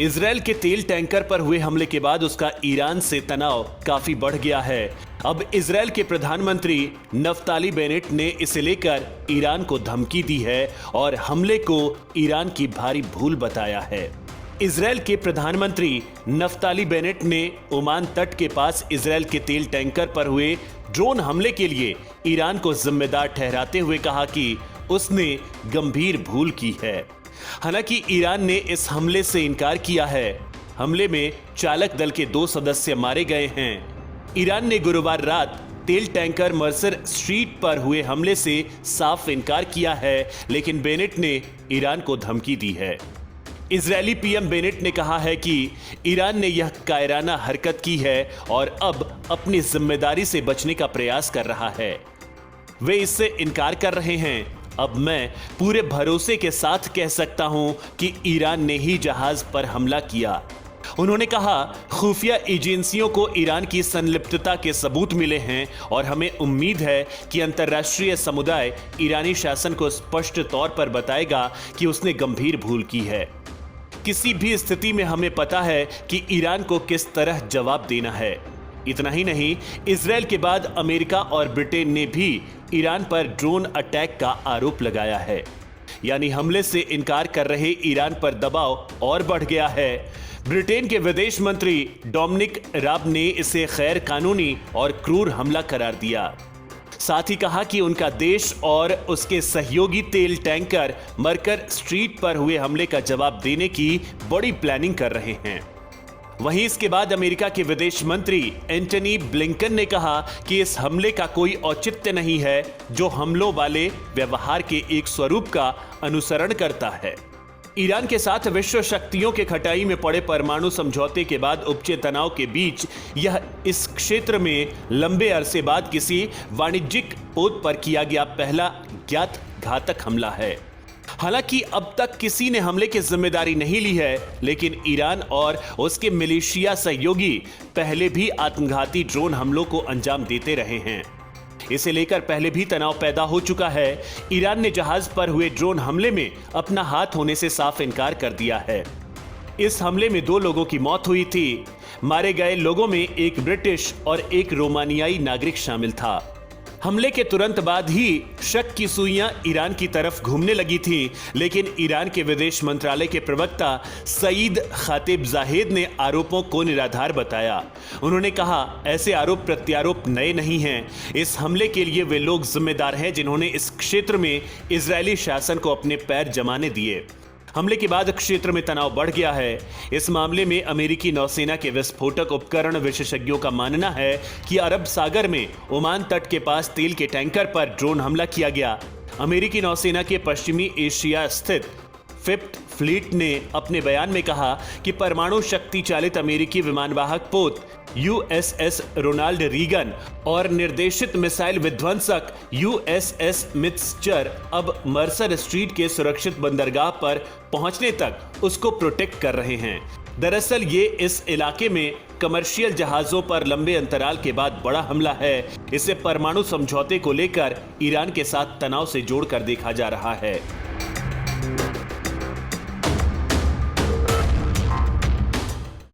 Israel के तेल tanker पर हुए हमले के बाद उसका ईरान से तनाव काफी बढ़ गया है। अब इजरायल के प्रधानमंत्री नफ्ताली बेनेट ने इसे लेकर ईरान को धमकी दी है और हमले को ईरान की भारी भूल बताया है। इजरायल के प्रधानमंत्री नफ्ताली बेनेट ने ओमान तट के पास इजरायल के तेल टैंकर पर हुए ड्रोन हमले के लिए ईरान को जिम्मेदार ठहराते हुए कहा कि उसने गंभीर भूल की है। हालांकि ईरान ने इस हमले से इनकार किया है। हमले में चालक दल के 2 सदस्य मारे गए हैं। ईरान ने गुरुवार रात तेल टैंकर मर्सर स्ट्रीट पर हुए हमले से साफ इनकार किया है, लेकिन बेनेट ने ईरान को धमकी दी है। इजरायली पीएम बेनेट ने कहा है कि ईरान ने यह कायराना हरकत की है और अब अपनी जिम्मेदारी से बचने का प्रयास कर रहा है। वे इससे इनकार कर रहे हैं। अब मैं पूरे भरोसे के साथ कह सकता हूं कि ईरान ने ही जहाज पर हमला किया। उन्होंने कहा, खुफिया एजेंसियों को ईरान की संलिप्तता के सबूत मिले हैं और हमें उम्मीद है कि अंतर्राष्ट्रीय समुदाय ईरानी शासन को स्पष्ट तौर पर बताएगा कि उसने गंभीर भूल की है। किसी भी स्थिति में हमें पता है कि ईरान को किस तरह जवाब देना है। इतना ही नहीं, इजरायल के बाद अमेरिका और ब्रिटेन ने भी ईरान पर ड्रोन अटैक का आरोप लगाया है। यानी हमले से इनकार कर रहे ईरान पर दबाव और बढ़ गया है। ब्रिटेन के विदेश मंत्री डोमिनिक राब ने इसे गैर कानूनी और क्रूर हमला करार दिया। साथ ही कहा कि उनका देश और उसके सहयोगी तेल टैंकर मरकर स्ट्रीट पर हुए हमले का जवाब देने की बड़ी प्लानिंग कर रहे हैं। वहीं इसके बाद अमेरिका के विदेश मंत्री एंटनी ब्लिंकन ने कहा कि इस हमले का कोई औचित्य नहीं है जो हमलों वाले व्यवहार के एक स्वरूप का अनुसरण करता है। ईरान के साथ विश्व शक्तियों के खटाई में पड़े परमाणु समझौते के बाद उपजे तनाव के बीच यह इस क्षेत्र में लंबे अरसे बाद किसी वाणिज्यिक पोत पर किया गया पहला ज्ञात घातक हमला है। हालांकि अब तक किसी ने हमले की जिम्मेदारी नहीं ली है, लेकिन ईरान और उसके मिलिशिया सहयोगी पहले भी आत्मघाती ड्रोन हमलों को अंजाम देते रहे हैं। इसे लेकर पहले भी तनाव पैदा हो चुका है। ईरान ने जहाज पर हुए ड्रोन हमले में अपना हाथ होने से साफ इनकार कर दिया है। इस हमले में 2 लोगों की मौत हुई थी। मारे गए लोगों में एक ब्रिटिश और एक रोमानियाई नागरिक शामिल था। हमले के तुरंत बाद ही शक की सुइयां ईरान की तरफ घूमने लगी थी, लेकिन ईरान के विदेश मंत्रालय के प्रवक्ता सईद खातिब जाहिद ने आरोपों को निराधार बताया। उन्होंने कहा, ऐसे आरोप प्रत्यारोप नए नहीं हैं। इस हमले के लिए वे लोग जिम्मेदार हैं जिन्होंने इस क्षेत्र में इजरायली शासन को अपने पैर जमाने दिए। हमले के बाद क्षेत्र में तनाव बढ़ गया है। इस मामले में अमेरिकी नौसेना के विस्फोटक उपकरण विशेषज्ञों का मानना है कि अरब सागर में ओमान तट के पास तेल के टैंकर पर ड्रोन हमला किया गया। अमेरिकी नौसेना के पश्चिमी एशिया स्थित 5th फ्लीट ने अपने बयान में कहा कि परमाणु शक्ति चालित अमेरिकी विमानवाहक पोत USS रोनाल्ड रीगन और निर्देशित मिसाइल विध्वंसक USS मित्सचर अब मर्सर स्ट्रीट के सुरक्षित बंदरगाह पर पहुंचने तक उसको प्रोटेक्ट कर रहे हैं। दरअसल ये इस इलाके में कमर्शियल जहाजों पर लंबे अंतराल के बाद बड़ा हमला है। इसे परमाणु समझौते को लेकर ईरान के साथ तनाव से जोड़कर देखा जा रहा है।